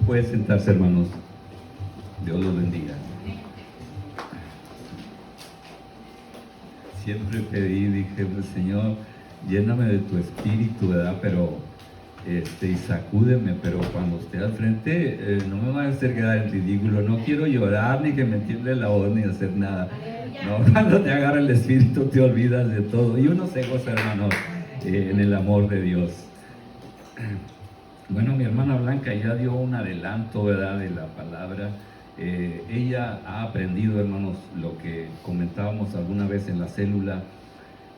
Pueden sentarse, hermanos. Dios los bendiga. Siempre pedí, dije, pues, Señor, lléname de tu espíritu, ¿verdad? Pero, y sacúdeme, pero cuando esté al frente, no me vaya a hacer quedar en ridículo. No quiero llorar, ni que me tiemble la voz, ni hacer nada. No, cuando te agarra el espíritu, te olvidas de todo. Y uno se goza, hermanos, en el amor de Dios. Bueno, mi hermana Blanca ya dio un adelanto, ¿verdad?, de la palabra. Ella ha aprendido, hermanos, lo que comentábamos alguna vez en la célula.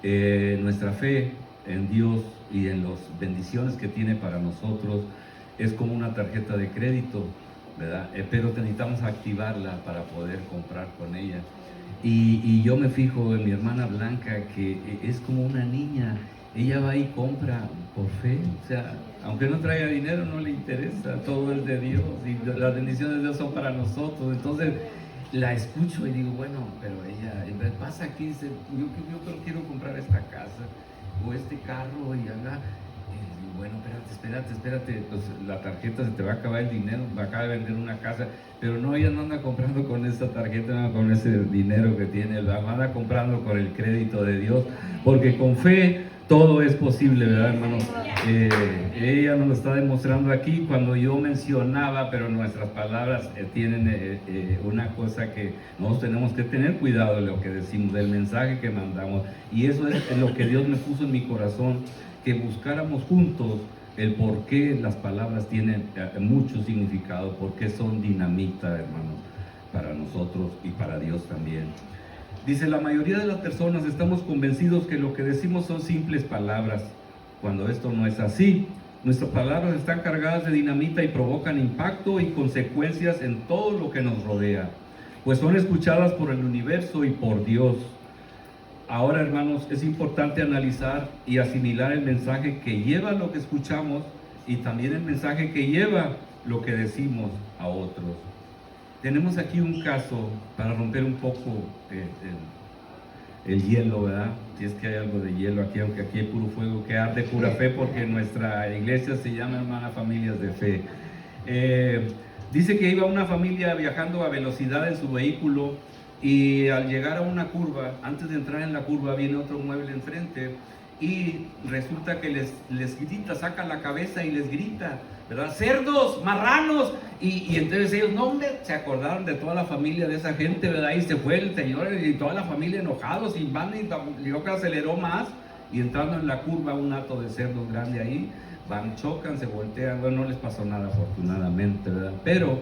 Nuestra fe en Dios y en las bendiciones que tiene para nosotros es como una tarjeta de crédito, ¿verdad? Pero necesitamos activarla para poder comprar con ella. Y yo me fijo en mi hermana Blanca, que es como una niña. Ella va y compra por fe, o sea, aunque no traiga dinero, no le interesa, todo es de Dios y las bendiciones de Dios son para nosotros. Entonces la escucho y digo, bueno, pero ella pasa aquí y dice, yo quiero comprar esta casa o este carro y haga, bueno, espérate, pues la tarjeta se te va a acabar el dinero, va a acabar de vender una casa, pero no, ella no anda comprando con esa tarjeta, con ese dinero que tiene, anda comprando con el crédito de Dios, porque con fe todo es posible, ¿verdad, hermanos? Ella nos lo está demostrando aquí cuando yo mencionaba, pero nuestras palabras tienen una cosa que nosotros tenemos que tener cuidado de lo que decimos, del mensaje que mandamos. Y eso es lo que Dios me puso en mi corazón, que buscáramos juntos el por qué las palabras tienen mucho significado, por qué son dinamita, hermanos, para nosotros y para Dios también. Dice, la mayoría de las personas estamos convencidos que lo que decimos son simples palabras, cuando esto no es así. Nuestras palabras están cargadas de dinamita y provocan impacto y consecuencias en todo lo que nos rodea, pues son escuchadas por el universo y por Dios. Ahora, hermanos, es importante analizar y asimilar el mensaje que lleva lo que escuchamos y también el mensaje que lleva lo que decimos a otros. Tenemos aquí un caso para romper un poco el hielo, ¿verdad? Si es que hay algo de hielo aquí, aunque aquí hay puro fuego que arde, pura fe, porque nuestra iglesia se llama Hermana Familias de Fe. Dice que iba una familia viajando a velocidad en su vehículo y al llegar a una curva, antes de entrar en la curva, viene otro mueble enfrente y resulta que les grita, saca la cabeza y les grita, ¿verdad? ¡Cerdos, marranos! Y entonces ellos, no, hombre, se acordaron de toda la familia de esa gente, ¿verdad? Y se fue el señor y toda la familia enojados y van y digo que aceleró más y entrando en la curva un hato de cerdos grande ahí, van, chocan, se voltean, bueno, no les pasó nada afortunadamente, ¿verdad? Pero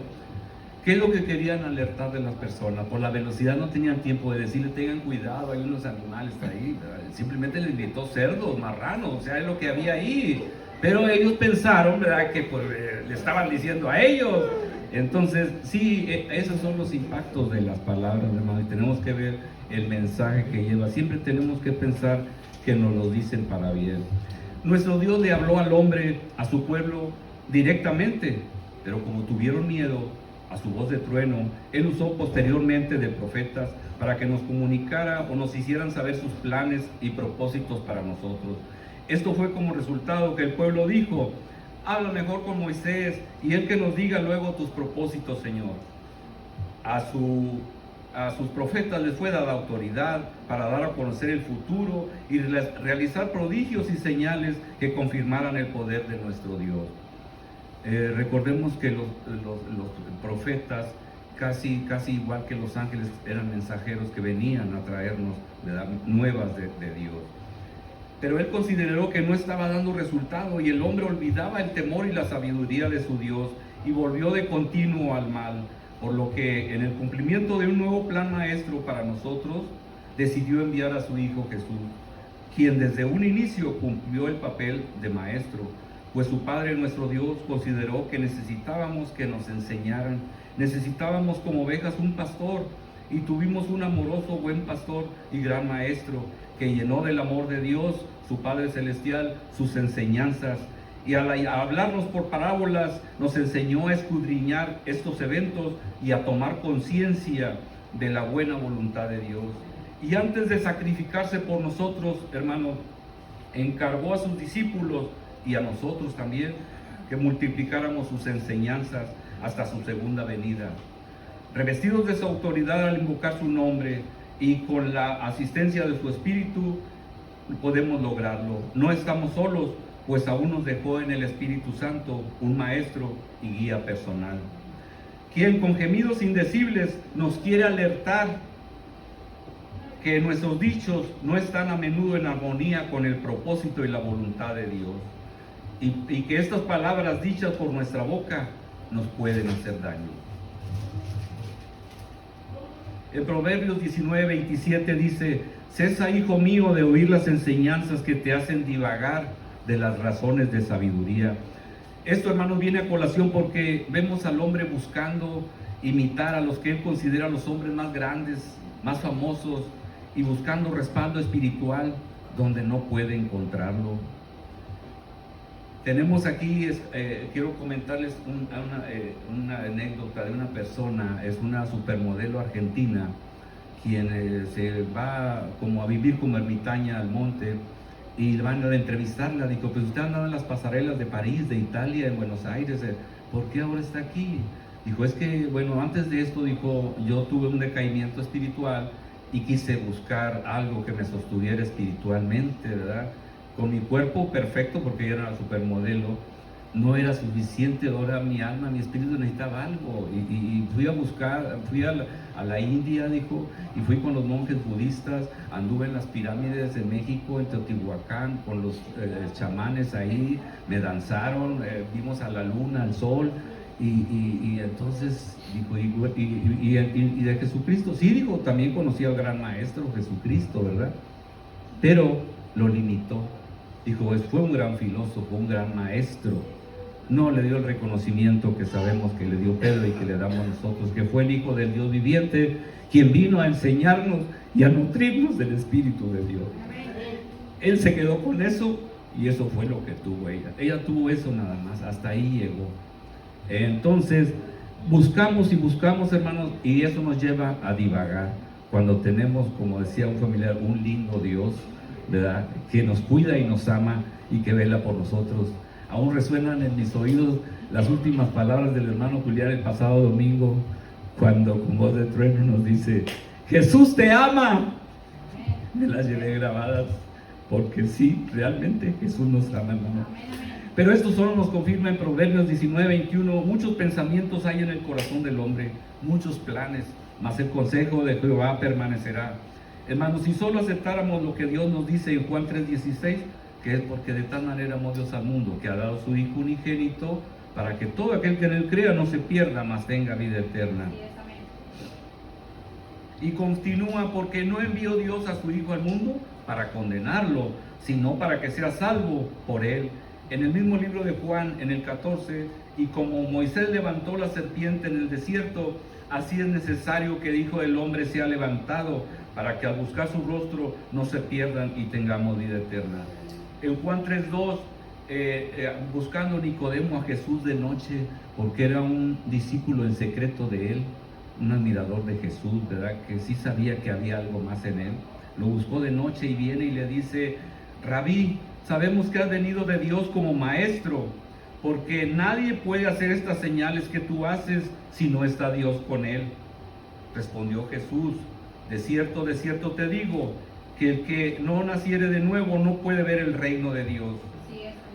¿qué es lo que querían alertar de las personas? Por la velocidad no tenían tiempo de decirle, tengan cuidado, hay unos animales ahí, ¿verdad? Simplemente les gritó cerdos, marranos, o sea, es lo que había ahí. Pero ellos pensaron, ¿verdad?, que pues, le estaban diciendo a ellos. Entonces, sí, esos son los impactos de las palabras, hermano, y tenemos que ver el mensaje que lleva. Siempre tenemos que pensar que nos lo dicen para bien. Nuestro Dios le habló al hombre, a su pueblo, directamente, pero como tuvieron miedo a su voz de trueno, Él usó posteriormente de profetas para que nos comunicara o nos hicieran saber sus planes y propósitos para nosotros. Esto fue como resultado que el pueblo dijo, habla mejor con Moisés y él que nos diga luego tus propósitos, Señor. A sus profetas les fue dada autoridad para dar a conocer el futuro y realizar prodigios y señales que confirmaran el poder de nuestro Dios. Recordemos que los profetas, casi igual que los ángeles, eran mensajeros que venían a traernos, ¿verdad?, nuevas de Dios. Pero él consideró que no estaba dando resultado y el hombre olvidaba el temor y la sabiduría de su Dios y volvió de continuo al mal, por lo que en el cumplimiento de un nuevo plan maestro para nosotros, decidió enviar a su Hijo Jesús, quien desde un inicio cumplió el papel de maestro, pues su Padre nuestro Dios consideró que necesitábamos que nos enseñaran, necesitábamos como ovejas un pastor, y tuvimos un amoroso buen pastor y gran maestro, que llenó del amor de Dios, su Padre Celestial, sus enseñanzas, y al hablarnos por parábolas, nos enseñó a escudriñar estos eventos y a tomar conciencia de la buena voluntad de Dios. Y antes de sacrificarse por nosotros, hermanos, encargó a sus discípulos y a nosotros también que multiplicáramos sus enseñanzas, hasta su segunda venida. Revestidos de su autoridad al invocar su nombre y con la asistencia de su Espíritu, podemos lograrlo. No estamos solos, pues aún nos dejó en el Espíritu Santo un maestro y guía personal, quien con gemidos indecibles nos quiere alertar que nuestros dichos no están a menudo en armonía con el propósito y la voluntad de Dios, y que estas palabras dichas por nuestra boca nos pueden hacer daño. En Proverbios 19:27 dice: cesa, hijo mío, de oír las enseñanzas que te hacen divagar de las razones de sabiduría. Esto, hermanos, viene a colación porque vemos al hombre buscando imitar a los que él considera los hombres más grandes, más famosos, y buscando respaldo espiritual donde no puede encontrarlo. Tenemos aquí, quiero comentarles una anécdota de una persona, es una supermodelo argentina, quien se va como a vivir como ermitaña al monte, y van a entrevistarla. Dijo: pues usted andaba en las pasarelas de París, de Italia, en Buenos Aires, ¿por qué ahora está aquí? Dijo: es que, bueno, antes de esto, dijo, yo tuve un decaimiento espiritual y quise buscar algo que me sostuviera espiritualmente, ¿verdad? Con mi cuerpo perfecto, porque yo era una supermodelo, no era suficiente. Ahora mi alma, mi espíritu necesitaba algo, y fui a buscar, fui a la India, dijo, y fui con los monjes budistas, anduve en las pirámides de México, en Teotihuacán, con los chamanes ahí, me danzaron, vimos a la luna, al sol, y entonces dijo, y de Jesucristo, sí, dijo, también conocí al gran maestro Jesucristo, ¿verdad? Pero lo limitó. Dijo: pues fue un gran filósofo, un gran maestro. No le dio el reconocimiento que sabemos que le dio Pedro y que le damos nosotros, que fue el Hijo del Dios viviente, quien vino a enseñarnos y a nutrirnos del Espíritu de Dios. Él se quedó con eso, y eso fue lo que tuvo ella. Ella tuvo eso nada más, hasta ahí llegó. Entonces, buscamos y buscamos, hermanos, y eso nos lleva a divagar. Cuando tenemos, como decía un familiar, un lindo Dios, ¿verdad?, que nos cuida y nos ama y que vela por nosotros. Aún resuenan en mis oídos las últimas palabras del hermano Julián el pasado domingo, cuando con voz de trueno nos dice: Jesús te ama. Me las llevé grabadas, porque sí, realmente Jesús nos ama, hermano. Pero esto solo nos confirma en Proverbios 19:21. Muchos pensamientos hay en el corazón del hombre, muchos planes, mas el consejo de Jehová permanecerá. Hermanos, si solo aceptáramos lo que Dios nos dice en Juan 3:16, que es porque de tal manera amó Dios al mundo, que ha dado su Hijo unigénito, para que todo aquel que en él crea no se pierda, mas tenga vida eterna. Y continúa: porque no envió Dios a su Hijo al mundo para condenarlo, sino para que sea salvo por él. En el mismo libro de Juan, en el 14, y como Moisés levantó la serpiente en el desierto, así es necesario que el Hijo del Hombre sea levantado, para que al buscar su rostro no se pierdan y tengamos vida eterna. En Juan 3:2, buscando Nicodemo a Jesús de noche, porque era un discípulo en secreto de él, un admirador de Jesús, ¿verdad?, que sí sabía que había algo más en él. Lo buscó de noche y viene y le dice: Rabí, sabemos que has venido de Dios como maestro, porque nadie puede hacer estas señales que tú haces si no está Dios con él. Respondió Jesús: de cierto te digo, que el que no naciere de nuevo no puede ver el reino de Dios.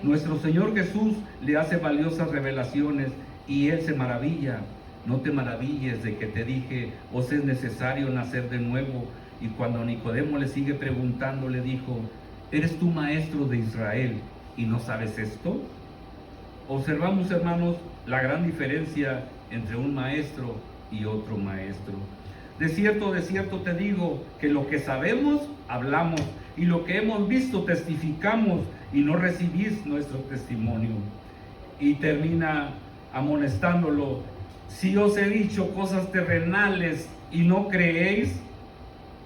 Nuestro Señor Jesús le hace valiosas revelaciones y él se maravilla. No te maravilles de que te dije: os es necesario nacer de nuevo. Y cuando Nicodemo le sigue preguntando, le dijo: ¿eres tú maestro de Israel y no sabes esto? Observamos, hermanos, la gran diferencia entre un maestro y otro maestro. De cierto te digo, que lo que sabemos, hablamos, y lo que hemos visto, testificamos, y no recibís nuestro testimonio. Y termina amonestándolo: si os he dicho cosas terrenales y no creéis,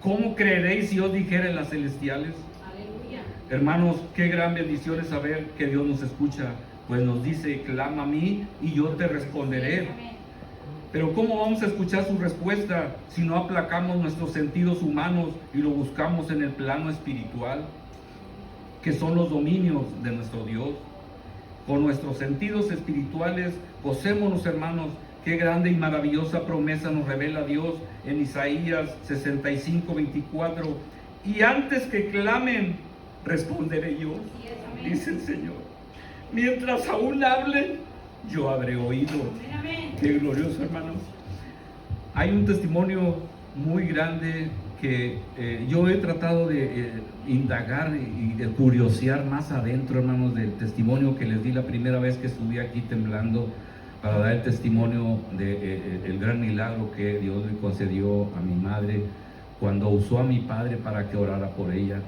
¿cómo creeréis si os dijere las celestiales? Aleluya. Hermanos, qué gran bendición es saber que Dios nos escucha, pues nos dice: clama a mí y yo te responderé. Pero ¿cómo vamos a escuchar su respuesta si no aplacamos nuestros sentidos humanos y lo buscamos en el plano espiritual, que son los dominios de nuestro Dios? Con nuestros sentidos espirituales, gocémonos, hermanos, Qué grande y maravillosa promesa nos revela Dios en Isaías 65:24. Y antes que clamen, responderé yo, dice el Señor. Mientras aún hablen, yo habré oído. Qué glorioso, hermanos. Hay un testimonio muy grande que yo he tratado de indagar y de curiosear más adentro, hermanos, del testimonio que les di la primera vez que subí aquí temblando para dar el testimonio del gran milagro que Dios le concedió a mi madre cuando usó a mi padre para que orara por ella.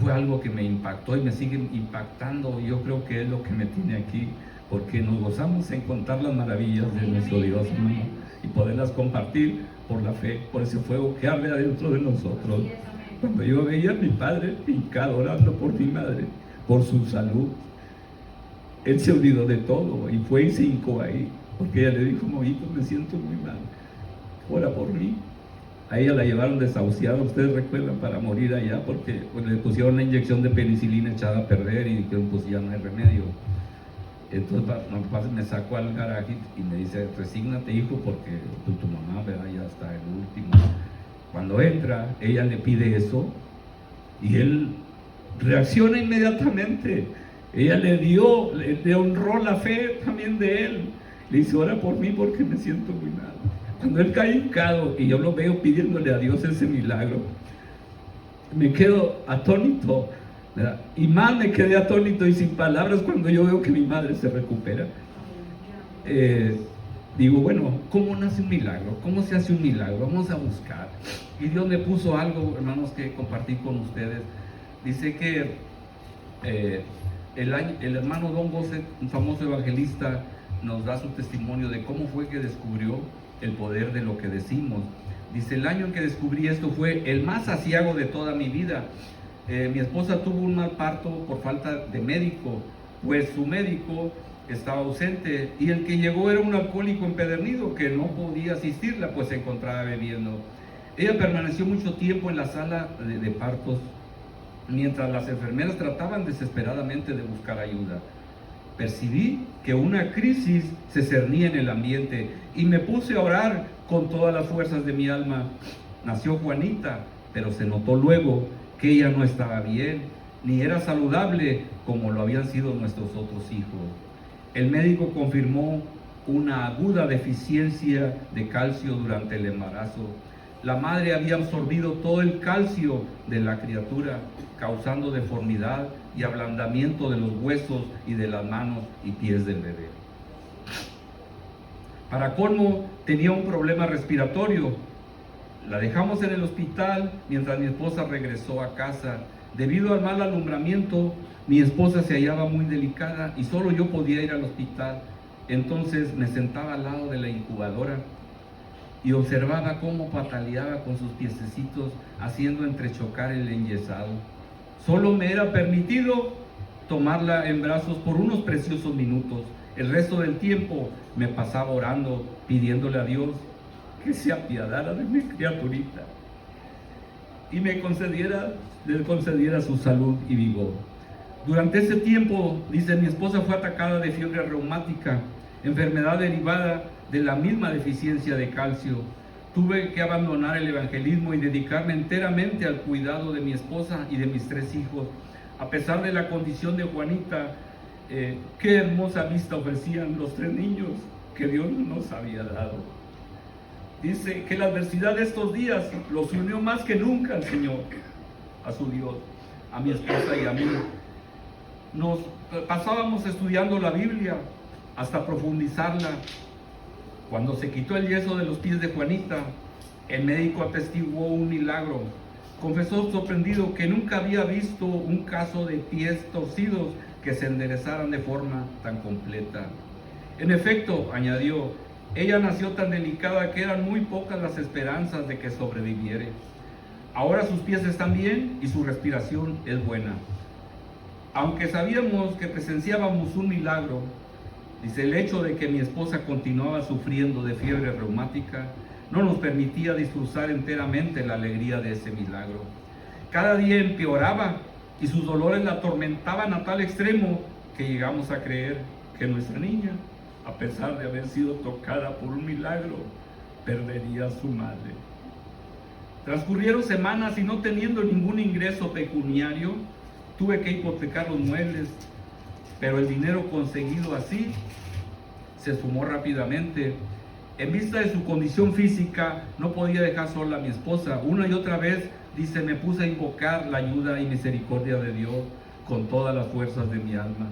Fue algo que me impactó y me sigue impactando. Yo creo que es lo que me tiene aquí, porque nos gozamos en contar las maravillas de nuestro Dios, hermano, y poderlas compartir por la fe, por ese fuego que arde adentro de nosotros. Cuando yo veía a mi padre hincado orando por mi madre, por su salud, él se olvidó de todo y fue y se hincó ahí, porque ella le dijo: mojito, me siento muy mal, ora por mí. A ella la llevaron desahuciada, ustedes recuerdan, para morir allá, porque pues, le pusieron una inyección de penicilina echada a perder y dijeron: pues ya no hay remedio. Entonces mi papá me sacó al garaje y me dice: resígnate, hijo, porque tu mamá, ¿verdad?, ya está el último. Cuando entra, ella le pide eso y él reacciona inmediatamente. Ella le honró la fe también de él. Le dice: ora por mí porque me siento muy mal. Cuando él cae hincado y yo lo veo pidiéndole a Dios ese milagro, me quedo atónito, ¿verdad? Y más me quedé atónito y sin palabras cuando yo veo que mi madre se recupera. Digo, bueno, ¿cómo nace un milagro? ¿Cómo se hace un milagro? Vamos a buscar. Y Dios me puso algo, hermanos, que compartí con ustedes. Dice que el hermano Don Bosset, un famoso evangelista, nos da su testimonio de cómo fue que descubrió el poder de lo que decimos. Dice: el año en que descubrí esto fue el más aciago de toda mi vida. Mi esposa tuvo un mal parto por falta de médico, pues su médico estaba ausente y el que llegó era un alcohólico empedernido que no podía asistirla, pues se encontraba bebiendo. Ella permaneció mucho tiempo en la sala de partos mientras las enfermeras trataban desesperadamente de buscar ayuda. Percibí que una crisis se cernía en el ambiente y me puse a orar con todas las fuerzas de mi alma. Nació Juanita, pero se notó luego que ella no estaba bien, ni era saludable como lo habían sido nuestros otros hijos. El médico confirmó una aguda deficiencia de calcio durante el embarazo. La madre había absorbido todo el calcio de la criatura, causando deformidad y ablandamiento de los huesos y de las manos y pies del bebé. Para colmo, tenía un problema respiratorio. La dejamos en el hospital mientras mi esposa regresó a casa. Debido al mal alumbramiento, mi esposa se hallaba muy delicada y solo yo podía ir al hospital. Entonces me sentaba al lado de la incubadora y observaba cómo pataleaba con sus piececitos, haciendo entrechocar el enyesado. Solo me era permitido tomarla en brazos por unos preciosos minutos. El resto del tiempo me pasaba orando, pidiéndole a Dios que se apiadara de mi criaturita y le concediera su salud y vigor. Durante ese tiempo, dice, mi esposa fue atacada de fiebre reumática, enfermedad derivada de la misma deficiencia de calcio. Tuve que abandonar el evangelismo y dedicarme enteramente al cuidado de mi esposa y de mis 3 hijos. A pesar de la condición de Juanita, qué hermosa vista ofrecían los 3 niños que Dios nos había dado. Dice que la adversidad de estos días los unió más que nunca al Señor, a su Dios, a mi esposa y a mí. Nos pasábamos estudiando la Biblia hasta profundizarla. Cuando se quitó el yeso de los pies de Juanita, el médico atestiguó un milagro. Confesó sorprendido que nunca había visto un caso de pies torcidos que se enderezaran de forma tan completa. En efecto, añadió, ella nació tan delicada que eran muy pocas las esperanzas de que sobreviviera. Ahora sus pies están bien y su respiración es buena. Aunque sabíamos que presenciábamos un milagro, dice, el hecho de que mi esposa continuaba sufriendo de fiebre reumática no nos permitía disfrutar enteramente la alegría de ese milagro. Cada día empeoraba y sus dolores la atormentaban a tal extremo que llegamos a creer que nuestra niña a pesar de haber sido tocada por un milagro, perdería a su madre. Transcurrieron semanas y no teniendo ningún ingreso pecuniario, tuve que hipotecar los muebles, pero el dinero conseguido así se sumó rápidamente. En vista de su condición física, no podía dejar sola a mi esposa. Una y otra vez, dice, me puse a invocar la ayuda y misericordia de Dios con todas las fuerzas de mi alma.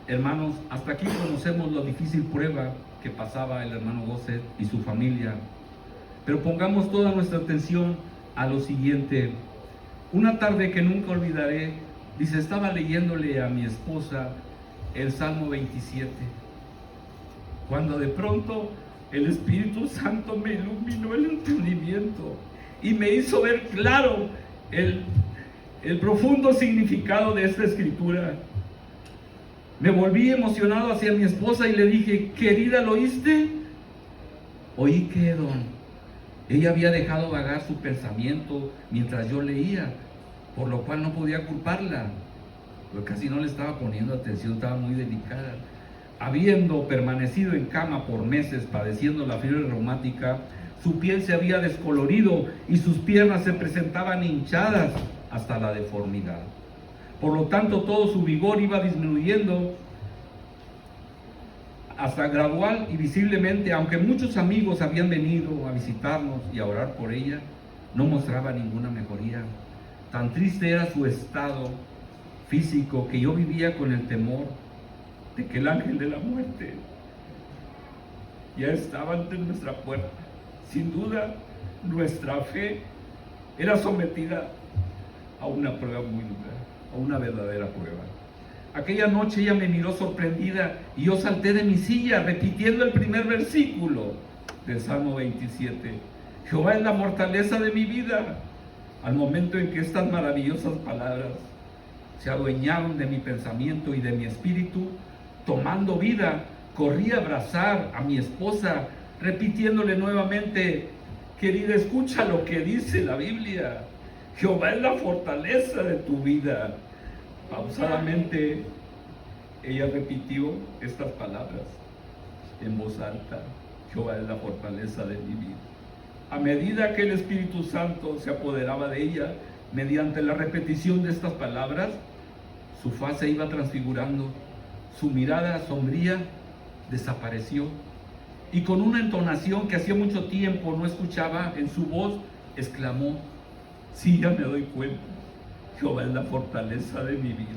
Hermanos, hasta aquí conocemos la difícil prueba que pasaba el hermano Gosset y su familia. Pero pongamos toda nuestra atención a lo siguiente. Una tarde que nunca olvidaré, dice, estaba leyéndole a mi esposa el Salmo 27, cuando de pronto el Espíritu Santo me iluminó el entendimiento y me hizo ver claro el profundo significado de esta escritura. Me volví emocionado hacia mi esposa y le dije, querida, ¿lo oíste? Oí que ella había dejado vagar su pensamiento mientras yo leía, por lo cual no podía culparla, porque casi no le estaba poniendo atención, estaba muy delicada. Habiendo permanecido en cama por meses padeciendo la fiebre reumática, su piel se había descolorido y sus piernas se presentaban hinchadas hasta la deformidad. Por lo tanto, todo su vigor iba disminuyendo hasta gradual y visiblemente, aunque muchos amigos habían venido a visitarnos y a orar por ella, no mostraba ninguna mejoría. Tan triste era su estado físico que yo vivía con el temor de que el ángel de la muerte ya estaba ante nuestra puerta. Sin duda, nuestra fe era sometida a una prueba muy dura, a una verdadera prueba. Aquella noche ella me miró sorprendida y yo salté de mi silla repitiendo el primer versículo del Salmo 27. Jehová es la fortaleza de mi vida. Al momento en que estas maravillosas palabras se adueñaron de mi pensamiento y de mi espíritu, tomando vida, corrí a abrazar a mi esposa, repitiéndole nuevamente, querida, escucha lo que dice la Biblia. Jehová es la fortaleza de tu vida. Pausadamente, ella repitió estas palabras en voz alta. Jehová es la fortaleza de mi vida. A medida que el Espíritu Santo se apoderaba de ella, mediante la repetición de estas palabras, su faz se iba transfigurando, su mirada sombría desapareció, y con una entonación que hacía mucho tiempo no escuchaba en su voz, exclamó, sí, ya me doy cuenta, Jehová es la fortaleza de mi vida.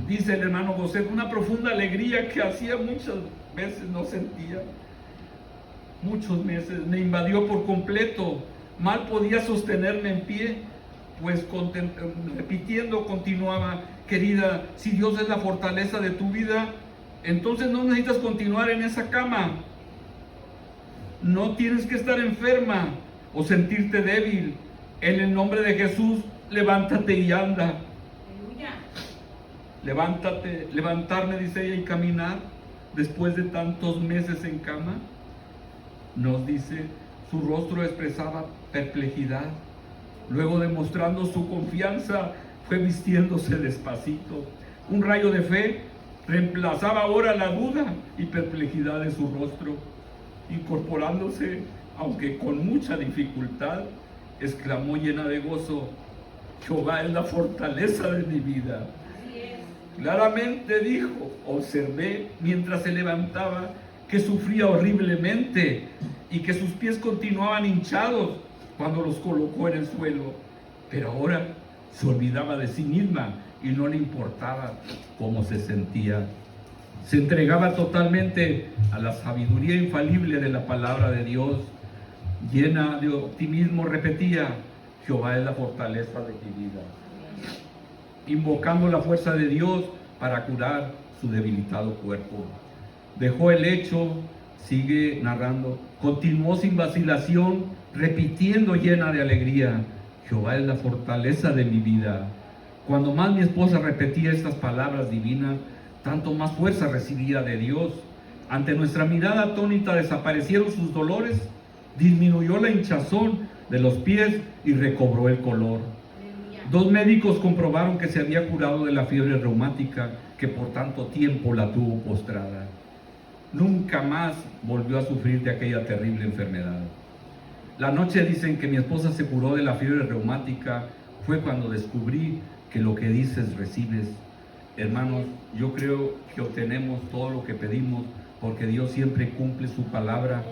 Dice el hermano Gosset, una profunda alegría que hacía muchas veces no sentía. Muchos meses me invadió por completo. Mal podía sostenerme en pie, pues repitiendo continuaba, querida, si Dios es la fortaleza de tu vida, entonces no necesitas continuar en esa cama. No tienes que estar enferma o sentirte débil. En el nombre de Jesús, levántate y anda. Levántate, levantarme, dice ella, y caminar después de tantos meses en cama. Nos dice, su rostro expresaba perplejidad. Luego, demostrando su confianza, fue vistiéndose despacito. Un rayo de fe reemplazaba ahora la duda y perplejidad de su rostro. Incorporándose, aunque con mucha dificultad, exclamó llena de gozo, Jehová es la fortaleza de mi vida. Claramente dijo, observé mientras se levantaba que sufría horriblemente y que sus pies continuaban hinchados cuando los colocó en el suelo, pero ahora se olvidaba de sí misma y no le importaba cómo se sentía. Se entregaba totalmente a la sabiduría infalible de la palabra de Dios. Llena de optimismo repetía, Jehová es la fortaleza de mi vida, invocando la fuerza de Dios para curar su debilitado cuerpo. Dejó el lecho, sigue narrando, continuó sin vacilación, repitiendo llena de alegría, Jehová es la fortaleza de mi vida. Cuando más mi esposa repetía estas palabras divinas, tanto más fuerza recibía de Dios. Ante nuestra mirada atónita desaparecieron sus dolores, disminuyó la hinchazón de los pies y recobró el color. 2 médicos comprobaron que se había curado de la fiebre reumática que por tanto tiempo la tuvo postrada. Nunca más volvió a sufrir de aquella terrible enfermedad. La noche dicen que mi esposa se curó de la fiebre reumática, fue cuando descubrí que lo que dices recibes. Hermanos, yo creo que obtenemos todo lo que pedimos porque Dios siempre cumple su palabra.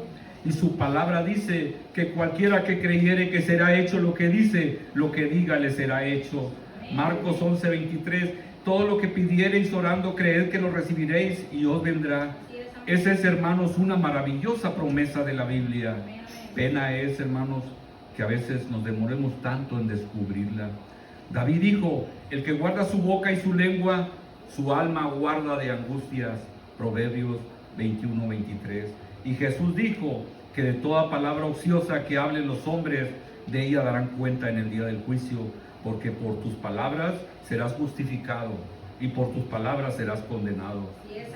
Y su palabra dice que cualquiera que creyere que será hecho lo que dice, lo que diga le será hecho. Marcos 11:23, todo lo que pidiereis orando, creed que lo recibiréis y os vendrá. Esa es, hermanos, una maravillosa promesa de la Biblia. Pena es, hermanos, que a veces nos demoremos tanto en descubrirla. David dijo, el que guarda su boca y su lengua, su alma guarda de angustias. Proverbios 21:23. Y Jesús dijo que de toda palabra ociosa que hablen los hombres, de ella darán cuenta en el día del juicio, porque por tus palabras serás justificado y por tus palabras serás condenado.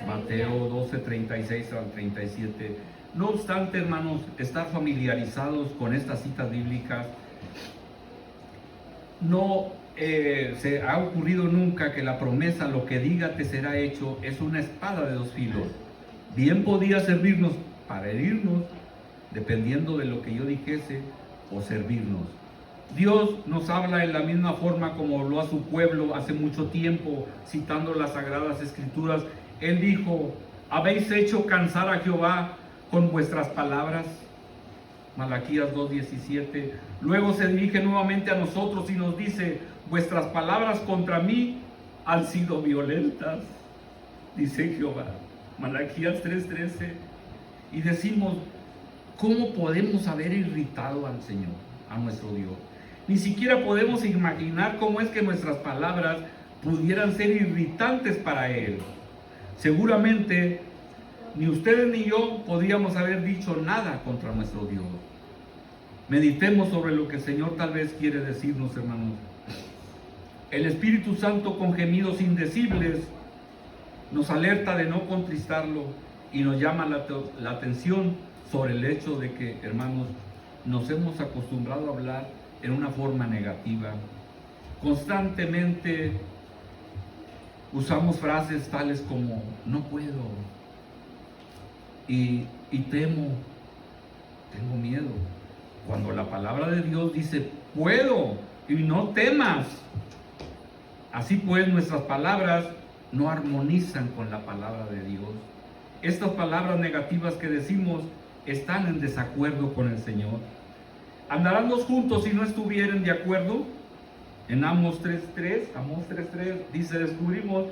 Mateo 12:36 al 37. No obstante, hermanos, estar familiarizados con estas citas bíblicas, no se ha ocurrido nunca que la promesa, lo que diga te será hecho, es una espada de dos filos. Bien podía servirnos para herirnos, dependiendo de lo que yo dijese, o servirnos. Dios nos habla en la misma forma como habló a su pueblo hace mucho tiempo, citando las Sagradas Escrituras. Él dijo, ¿habéis hecho cansar a Jehová con vuestras palabras? Malaquías 2:17. Luego se dirige nuevamente a nosotros y nos dice, vuestras palabras contra mí han sido violentas, dice Jehová. Malaquías 3:13. Y decimos, ¿cómo podemos haber irritado al Señor, a nuestro Dios? Ni siquiera podemos imaginar cómo es que nuestras palabras pudieran ser irritantes para Él. Seguramente ni ustedes ni yo podríamos haber dicho nada contra nuestro Dios. Meditemos sobre lo que el Señor tal vez quiere decirnos, hermanos. El Espíritu Santo, con gemidos indecibles, nos alerta de no contristarlo y nos llama la atención sobre el hecho de que, hermanos, nos hemos acostumbrado a hablar en una forma negativa. Constantemente usamos frases tales como no puedo y temo, tengo miedo, cuando la palabra de Dios dice puedo y no temas. Así pues, nuestras palabras no armonizan con la palabra de Dios. Estas palabras negativas que decimos están en desacuerdo con el Señor. ¿Andarán dos juntos si no estuvieren de acuerdo? En Amós 3:3 dice, descubrimos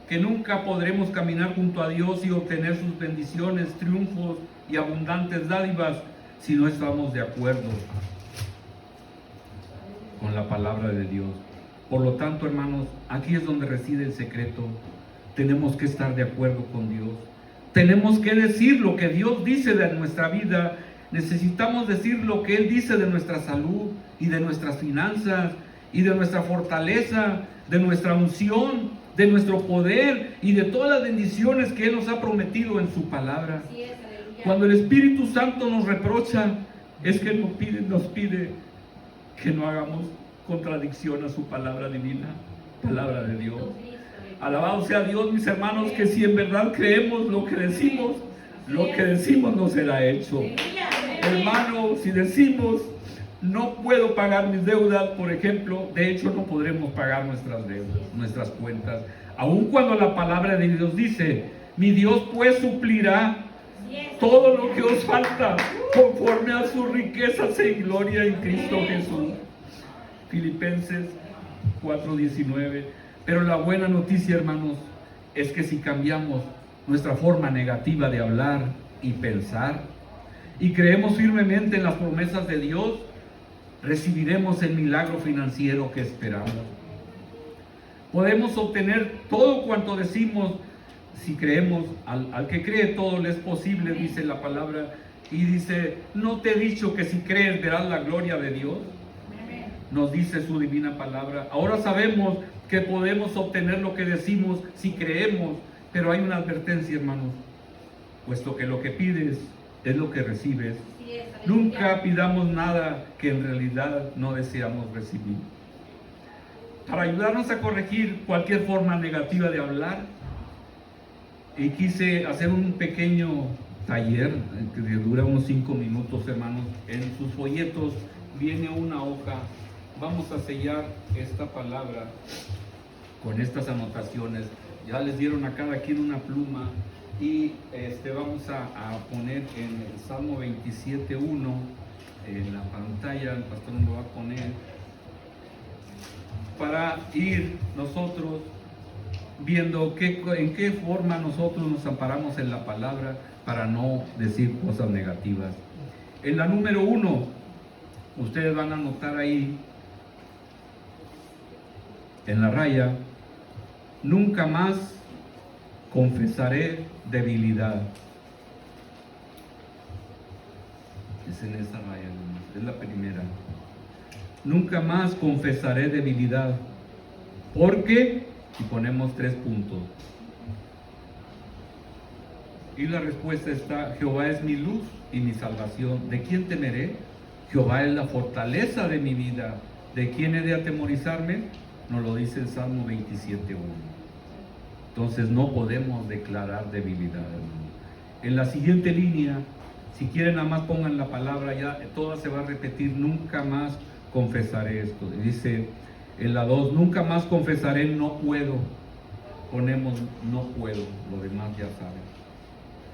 que nunca podremos caminar junto a Dios y obtener sus bendiciones, triunfos y abundantes dádivas si no estamos de acuerdo con la palabra de Dios. Por lo tanto, hermanos, aquí es donde reside el secreto. Tenemos que estar de acuerdo con Dios. Tenemos que decir lo que Dios dice de nuestra vida. Necesitamos decir lo que Él dice de nuestra salud y de nuestras finanzas y de nuestra fortaleza, de nuestra unción, de nuestro poder y de todas las bendiciones que Él nos ha prometido en su palabra. Cuando el Espíritu Santo nos reprocha, es que nos pide que no hagamos contradicción a su palabra divina, palabra de Dios. Alabado sea Dios, mis hermanos, que si en verdad creemos lo que decimos no será hecho. Hermano, si decimos no puedo pagar mis deudas, por ejemplo, de hecho no podremos pagar nuestras deudas, nuestras cuentas, aun cuando la palabra de Dios dice, mi Dios pues suplirá todo lo que os falta conforme a sus riquezas en gloria en Cristo Jesús. Filipenses 4:19. Pero la buena noticia, hermanos, es que si cambiamos nuestra forma negativa de hablar y pensar y creemos firmemente en las promesas de Dios, recibiremos el milagro financiero que esperamos. Podemos obtener todo cuanto decimos si creemos. Al que cree todo le es posible, dice la palabra. Y dice, ¿no te he dicho que si crees verás la gloria de Dios? Nos dice su divina palabra. Ahora sabemos que podemos obtener lo que decimos si creemos, pero hay una advertencia, hermanos, puesto que lo que pides es lo que recibes. Nunca pidamos nada que en realidad no deseamos recibir. Para ayudarnos a corregir cualquier forma negativa de hablar, Y quise hacer un pequeño taller que dura unos 5 minutos, hermanos. En sus folletos viene una hoja. Vamos a sellar esta palabra con estas anotaciones. Ya les dieron a cada quien una pluma y vamos a poner en el Salmo 27.1 en la pantalla. El pastor nos lo va a poner para ir nosotros viendo en qué forma nosotros nos amparamos en la palabra para no decir cosas negativas. En la número 1, ustedes van a anotar ahí en la raya: nunca más confesaré debilidad. Es en esa raya, es la primera. Nunca más confesaré debilidad. ¿Por qué? Y ponemos 3 puntos. Y la respuesta está: Jehová es mi luz y mi salvación. ¿De quién temeré? Jehová es la fortaleza de mi vida. ¿De quién he de atemorizarme? Nos lo dice el Salmo 27.1. Entonces no podemos declarar debilidad, hermano. En la siguiente línea, si quieren nada más pongan la palabra, ya toda se va a repetir: nunca más confesaré esto. Y dice en la 2, nunca más confesaré no puedo. Ponemos no puedo, lo demás ya saben.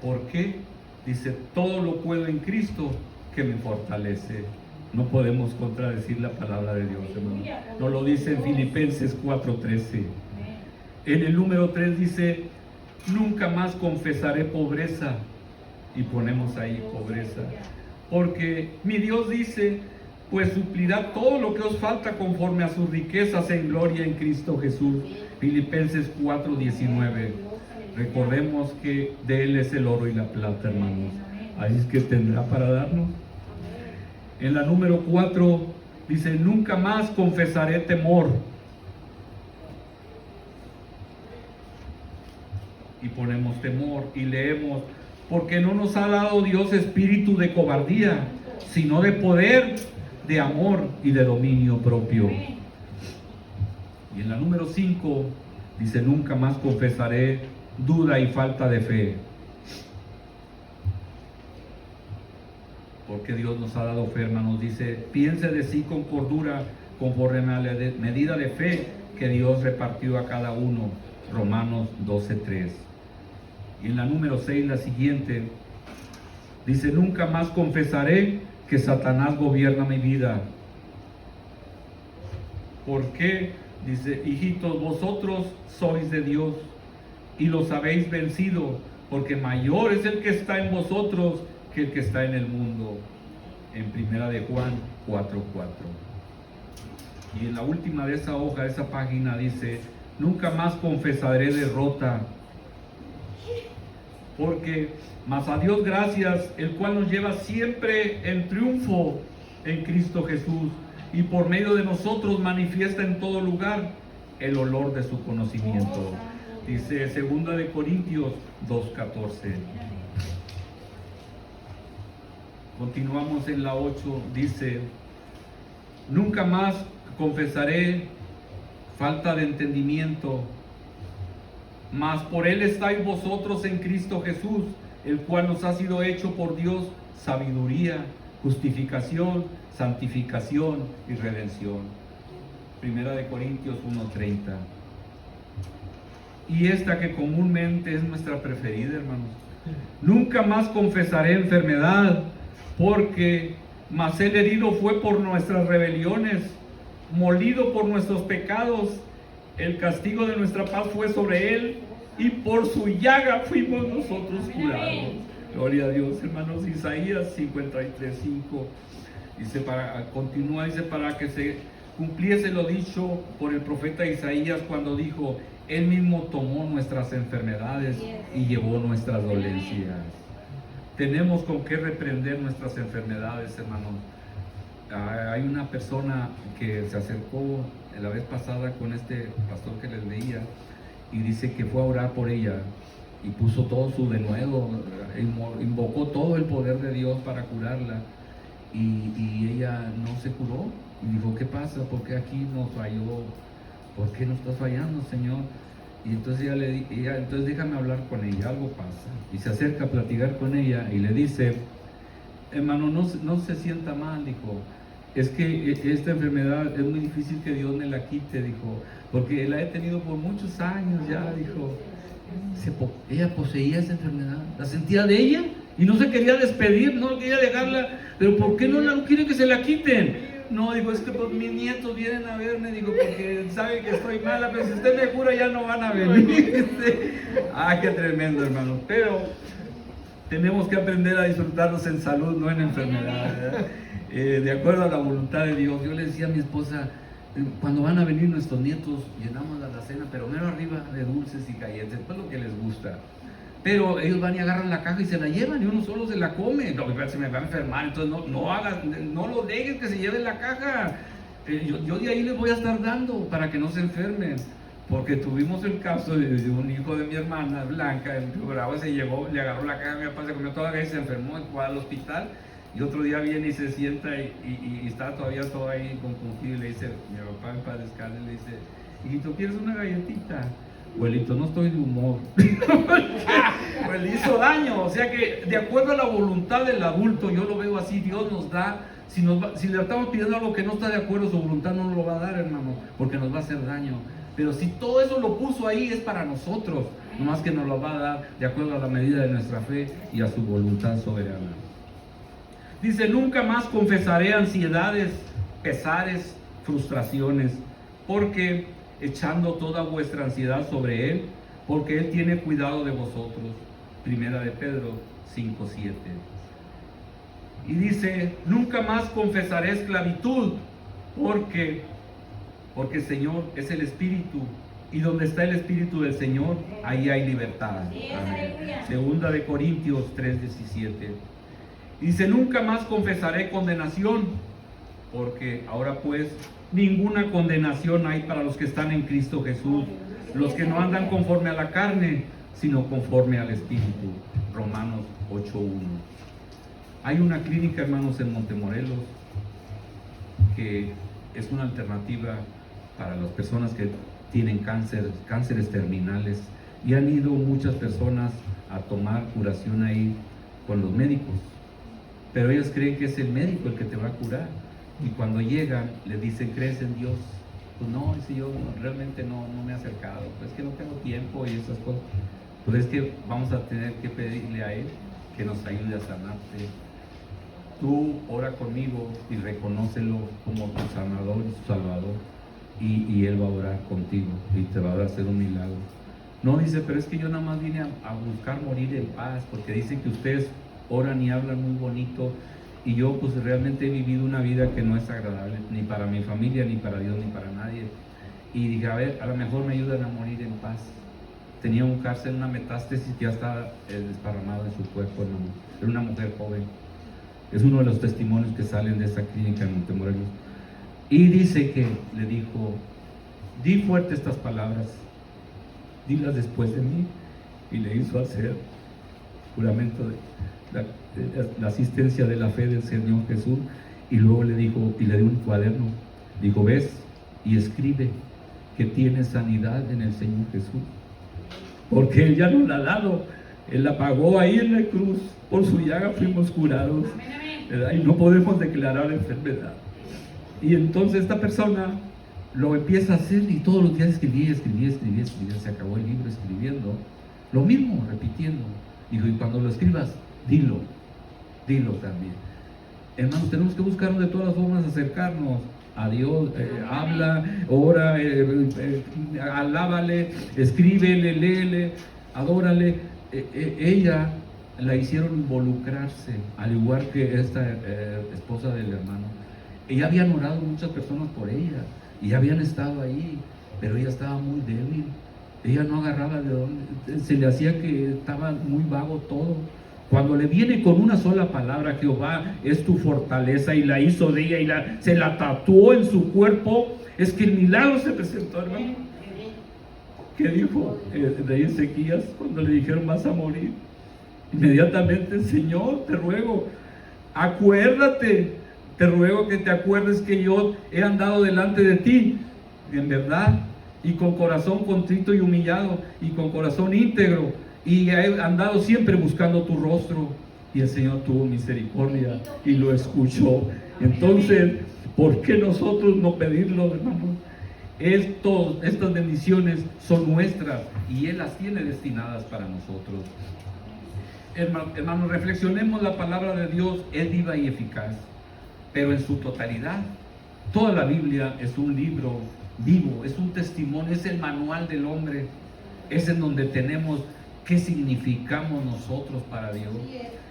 ¿Por qué? Dice: todo lo puedo en Cristo que me fortalece. No podemos contradecir la palabra de Dios, hermano. Nos lo dice en Filipenses 4:13. En el número 3 dice: nunca más confesaré pobreza. Y ponemos ahí pobreza. Porque mi Dios dice: pues suplirá todo lo que os falta conforme a sus riquezas en gloria en Cristo Jesús. Filipenses 4:19. Recordemos que de Él es el oro y la plata, hermanos. Ahí es que tendrá para darnos. En la número 4 dice: nunca más confesaré temor. Y ponemos temor y leemos: porque no nos ha dado Dios espíritu de cobardía, sino de poder, de amor y de dominio propio. Y en la número 5 dice: nunca más confesaré duda y falta de fe. Porque Dios nos ha dado fe, hermanos. Dice: piense de sí con cordura, conforme a la medida de fe que Dios repartió a cada uno. Romanos 12:3. Y en la número 6, la siguiente, dice: nunca más confesaré que Satanás gobierna mi vida. ¿Por qué? Dice: hijitos, vosotros sois de Dios y los habéis vencido, porque mayor es el que está en vosotros que el que está en el mundo. En primera de Juan 4:4. Y en la última de esa hoja, de esa página, dice: nunca más confesaré derrota. Porque mas a Dios gracias, el cual nos lleva siempre en triunfo en Cristo Jesús, y por medio de nosotros manifiesta en todo lugar el olor de su conocimiento. Dice 2 de Corintios 2:14. Continuamos en la 8, dice: nunca más confesaré falta de entendimiento, mas por Él estáis vosotros en Cristo Jesús, el cual nos ha sido hecho por Dios sabiduría, justificación, santificación y redención. Primera de Corintios 1:30. Y esta que comúnmente es nuestra preferida, hermanos: nunca más confesaré enfermedad, porque mas el herido fue por nuestras rebeliones, molido por nuestros pecados. El castigo de nuestra paz fue sobre Él, y por su llaga fuimos nosotros curados. Gloria a Dios, hermanos. Isaías 53:5 dice, continúa, dice: para que se cumpliese lo dicho por el profeta Isaías cuando dijo: Él mismo tomó nuestras enfermedades y llevó nuestras dolencias. Tenemos con qué reprender nuestras enfermedades, hermanos. Hay una persona que se acercó la vez pasada con este pastor que les leía, y dice que fue a orar por ella y puso todo su denuedo, invocó todo el poder de Dios para curarla, y ella no se curó. Y dijo: ¿qué pasa? ¿Por qué aquí nos falló? ¿Por qué nos estás fallando, Señor? Y entonces entonces déjame hablar con ella, algo pasa. Y se acerca a platicar con ella y le dice, hermano, no se sienta mal, dijo. Es que esta enfermedad es muy difícil que Dios me la quite, dijo, porque la he tenido por muchos años ya, dijo. Ella poseía esa enfermedad, la sentía de ella y no se quería despedir, no quería dejarla, pero ¿por qué no quiere que se la quiten? No, digo, es que pues, mis nietos vienen a verme, digo, porque saben que estoy mala, pero si usted me cura ya no van a venir. Qué tremendo, hermano. Pero tenemos que aprender a disfrutarnos en salud, no en enfermedad, ¿verdad? De acuerdo a la voluntad de Dios. Yo le decía a mi esposa, cuando van a venir nuestros nietos, llenamos la cena, pero mero arriba de dulces y galletas, pues lo que les gusta. Pero ellos van y agarran la caja y se la llevan y uno solo se la come. No, se me va a enfermar, entonces no lo dejes que se lleven la caja. Yo de ahí les voy a estar dando para que no se enfermen. Porque tuvimos el caso de un hijo de mi hermana, Blanca, en Río Bravo, le agarró la caja, mi papá se comió toda la caja y se enfermó, fue al hospital. Y otro día viene y se sienta y está todavía todo ahí compungido y le dice, mi papá en paz descanse, le dice, hijito, ¿quieres una galletita? Abuelito, no estoy de humor. Pues le hizo daño. O sea que de acuerdo a la voluntad del adulto, yo lo veo así, Dios nos da, si le estamos pidiendo algo que no está de acuerdo, su voluntad no nos lo va a dar, hermano, porque nos va a hacer daño. Pero si todo eso lo puso ahí es para nosotros, nomás que nos lo va a dar de acuerdo a la medida de nuestra fe y a su voluntad soberana. Dice, nunca más confesaré ansiedades, pesares, frustraciones, porque echando toda vuestra ansiedad sobre Él, porque Él tiene cuidado de vosotros. Primera de Pedro 5:7. Y dice, nunca más confesaré esclavitud, porque el Señor es el Espíritu, y donde está el Espíritu del Señor, ahí hay libertad. Amén. Segunda de Corintios 3:17. Dice, nunca más confesaré condenación, porque ahora pues ninguna condenación hay para los que están en Cristo Jesús, los que no andan conforme a la carne, sino conforme al Espíritu. Romanos 8:1. Hay una clínica, hermanos, en Montemorelos, que es una alternativa para las personas que tienen cánceres terminales, y han ido muchas personas a tomar curación ahí con los médicos, pero ellos creen que es el médico el que te va a curar, y cuando llegan les dicen, ¿crees en Dios? Pues no, si yo realmente no me he acercado, pues es que no tengo tiempo y esas cosas. Pues es que vamos a tener que pedirle a Él que nos ayude a sanarte. Tú ora conmigo y reconócelo como tu sanador y tu salvador, y Él va a orar contigo y te va a hacer un milagro. No dice, pero es que yo nada más vine a buscar morir en paz, porque dicen que ustedes oran y hablan muy bonito, y yo pues realmente he vivido una vida que no es agradable, ni para mi familia, ni para Dios, ni para nadie. Y dije, a ver, a lo mejor me ayudan a morir en paz. Tenía un cáncer, una metástasis que ya estaba desparramado en su cuerpo, hermano. Era una mujer joven. Es uno de los testimonios que salen de esa clínica en Montemorelos. Y dice que le dijo, di fuerte estas palabras, dilas después de mí, y le hizo hacer juramento de la asistencia de la fe del Señor Jesús, y luego le dijo, y le dio un cuaderno, dijo, ves y escribe que tienes sanidad en el Señor Jesús, porque Él ya nos la ha dado, Él la pagó ahí en la cruz, por su llaga fuimos curados, ¿verdad? Y no podemos declarar enfermedad. Y entonces esta persona lo empieza a hacer, y todos los días escribía, se acabó el libro escribiendo, lo mismo, repitiendo. Dijo, y cuando lo escribas, dilo también. Hermanos, tenemos que buscar de todas las formas acercarnos a Dios. Habla, ora, alábale, escríbele, léele, adórale. Ella la hicieron involucrarse, al igual que esta esposa del hermano. Ella habían orado muchas personas por ella, y ya habían estado ahí, pero ella estaba muy débil. Ella no agarraba de dónde, se le hacía que estaba muy vago todo. Cuando le viene con una sola palabra, Jehová es tu fortaleza, y la hizo de ella y se la tatuó en su cuerpo, es que el milagro se presentó, hermano. ¿Qué dijo el rey Ezequías cuando le dijeron vas a morir? Inmediatamente, Señor, te ruego, acuérdate, te ruego que te acuerdes que yo he andado delante de ti, en verdad, y con corazón contrito y humillado y con corazón íntegro, y he andado siempre buscando tu rostro. Y el Señor tuvo misericordia y lo escuchó. Entonces, ¿por qué nosotros no pedirlo, hermanos? Estas bendiciones son nuestras y Él las tiene destinadas para nosotros. Hermanos, reflexionemos, la palabra de Dios es viva y eficaz, pero en su totalidad. Toda la Biblia es un libro vivo, es un testimonio, es el manual del hombre, es en donde tenemos qué significamos nosotros para Dios,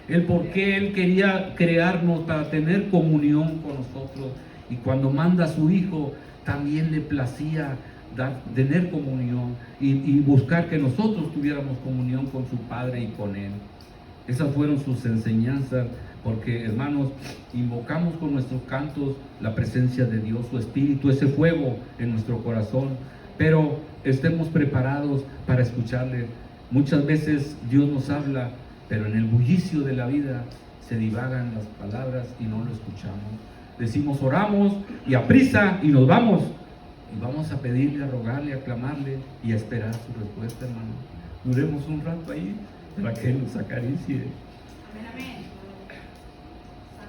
el por qué Él quería crearnos para tener comunión con nosotros, y cuando manda a su Hijo también le placía tener comunión y buscar que nosotros tuviéramos comunión con su Padre y con Él. Esas fueron sus enseñanzas, porque, hermanos, invocamos con nuestros cantos la presencia de Dios, su Espíritu, ese fuego en nuestro corazón, pero estemos preparados para escucharle. Muchas veces Dios nos habla, pero en el bullicio de la vida se divagan las palabras y no lo escuchamos. Decimos, oramos y a prisa y nos vamos. Y vamos a pedirle, a rogarle, a clamarle y a esperar su respuesta, hermano. Duremos un rato ahí para que Él nos acaricie.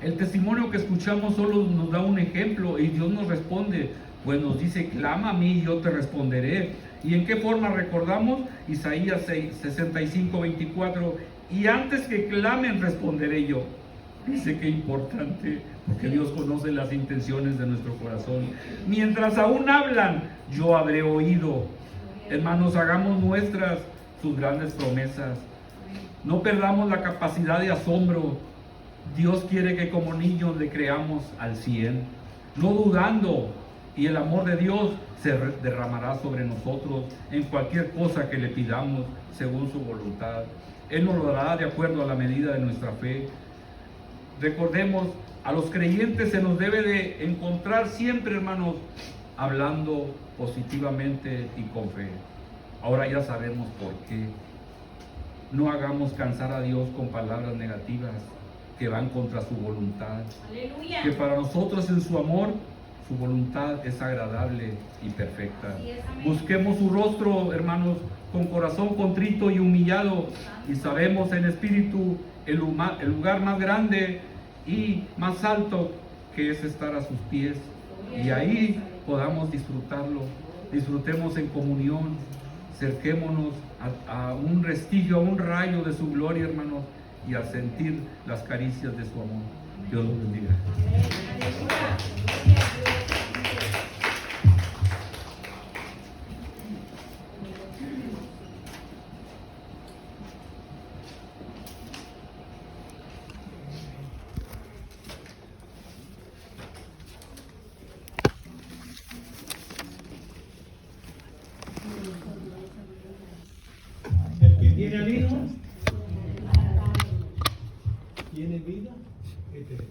El testimonio que escuchamos solo nos da un ejemplo y Dios nos responde, pues nos dice, clama a mí y yo te responderé. ¿Y en qué forma recordamos? Isaías 65, 24, y antes que clamen responderé yo. Dice que importante, porque Dios conoce las intenciones de nuestro corazón. Mientras aún hablan, yo habré oído. Hermanos, hagamos nuestras sus grandes promesas. No perdamos la capacidad de asombro. Dios quiere que como niños le creamos al 100, no dudando, y el amor de Dios se derramará sobre nosotros en cualquier cosa que le pidamos según su voluntad. Él nos lo dará de acuerdo a la medida de nuestra fe. Recordemos, a los creyentes se nos debe de encontrar siempre, hermanos, hablando positivamente y con fe. Ahora ya sabemos por qué. No hagamos cansar a Dios con palabras negativas que van contra su voluntad. Aleluya. Que para nosotros en su amor, su voluntad es agradable y perfecta. Busquemos su rostro, hermanos, con corazón contrito y humillado, y sabemos en espíritu el lugar más grande y más alto, que es estar a sus pies, y ahí podamos disfrutarlo. Disfrutemos en comunión, cerquémonos a un restillo, a un rayo de su gloria, hermanos, y a sentir las caricias de su amor. Dios los bendiga. El que tiene al Hijo tiene vida eterna.